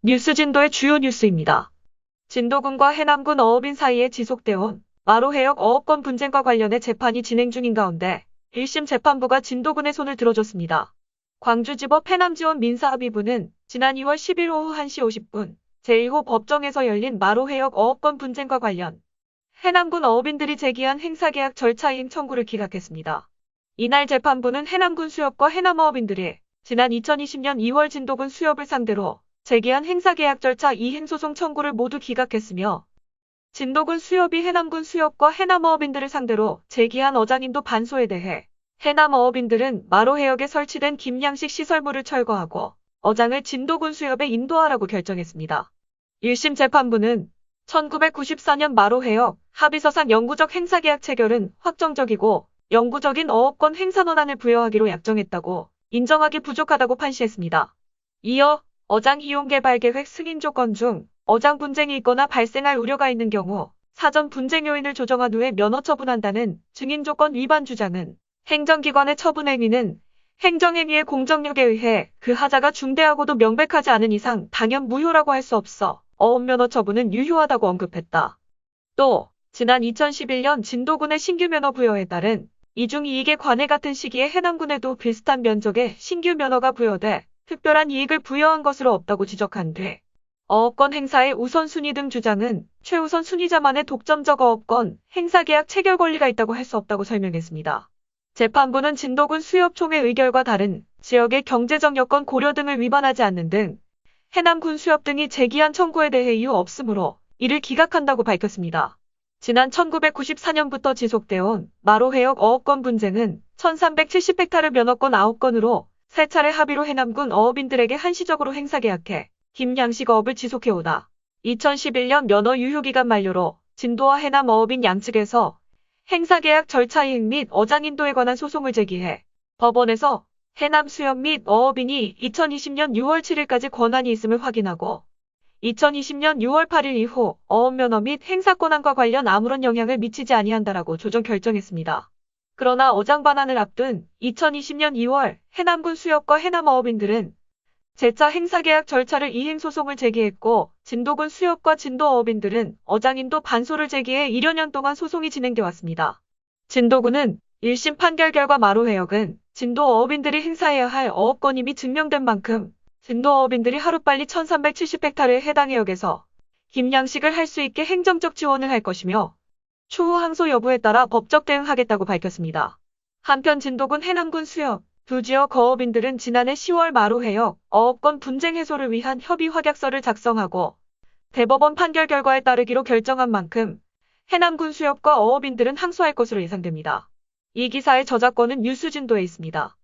뉴스 진도의 주요 뉴스입니다. 진도군과 해남군 어업인 사이에 지속되어 온 마로해역 어업권 분쟁과 관련해 재판이 진행 중인 가운데 1심 재판부가 진도군의 손을 들어줬습니다. 광주지법 해남지원 민사합의부는 지난 2월 10일 오후 1시 50분 제1호 법정에서 열린 마로해역 어업권 분쟁과 관련 해남군 어업인들이 제기한 행사계약 절차 이행 청구를 기각했습니다. 이날 재판부는 해남군 수협과 해남어업인들이 지난 2020년 2월 진도군 수협을 상대로 제기한 행사계약 절차 이행 소송 청구를 모두 기각했으며 진도군 수협이 해남군 수협과 해남어업인들을 상대로 제기한 어장인도 반소에 대해 해남어업인들은 마로해역에 설치된 김양식 시설물을 철거하고 어장을 진도군 수협에 인도하라고 결정했습니다. 1심 재판부는 1994년 마로해역 합의서상 영구적 행사계약 체결은 확정적이고 영구적인 어업권 행사 권한을 부여하기로 약정했다고 인정하기 부족하다고 판시했습니다. 이어 어장 이용 개발 계획 승인 조건 중 어장 분쟁이 있거나 발생할 우려가 있는 경우 사전 분쟁 요인을 조정한 후에 면허 처분한다는 증인 조건 위반 주장은 행정기관의 처분 행위는 행정행위의 공정력에 의해 그 하자가 중대하고도 명백하지 않은 이상 당연 무효라고 할 수 없어 어업면허 처분은 유효하다고 언급했다. 또 지난 2011년 진도군의 신규 면허 부여에 따른 이중이익에 관해 같은 시기에 해남군에도 비슷한 면적의 신규 면허가 부여돼 특별한 이익을 부여한 것으로 없다고 지적한 뒤 어업권 행사의 우선순위 등 주장은 최우선 순위자만의 독점적 어업권 행사계약 체결 권리가 있다고 할 수 없다고 설명했습니다. 재판부는 진도군 수협총의 의결과 다른 지역의 경제적 여건 고려 등을 위반하지 않는 등 해남군 수협 등이 제기한 청구에 대해 이유 없으므로 이를 기각한다고 밝혔습니다. 지난 1994년부터 지속되어 온 마로해역 어업권 분쟁은 1370헥타르 면허권 9건으로 세 차례 합의로 해남군 어업인들에게 한시적으로 행사계약해 김양식 어업을 지속해오다 2011년 면허 유효기간 만료로 진도와 해남 어업인 양측에서 행사계약 절차 이행 및 어장 인도에 관한 소송을 제기해 법원에서 해남 수협 및 어업인이 2020년 6월 7일까지 권한이 있음을 확인하고 2020년 6월 8일 이후 어업면허 및 행사권한과 관련 아무런 영향을 미치지 아니한다라고 조정 결정했습니다. 그러나 어장 반환을 앞둔 2020년 2월 해남군 수협과 해남어업인들은 재차 행사계약 절차를 이행 소송을 제기했고 진도군 수협과 진도어업인들은 어장인도 반소를 제기해 1여 년 동안 소송이 진행돼 왔습니다. 진도군은 1심 판결 결과 마로해역은 진도어업인들이 행사해야 할 어업권 이미 증명된 만큼 진도어업인들이 하루빨리 1370헥타르에 해당 해역에서 김양식을 할 수 있게 행정적 지원을 할 것이며 추후 항소 여부에 따라 법적 대응하겠다고 밝혔습니다. 한편 진도군 해남군 수협 두 지역 어업인들은 지난해 10월 마로해역 어업권 분쟁 해소를 위한 협의 확약서를 작성하고 대법원 판결 결과에 따르기로 결정한 만큼 해남군 수협과 어업인들은 항소할 것으로 예상됩니다. 이 기사의 저작권은 뉴스진도에 있습니다.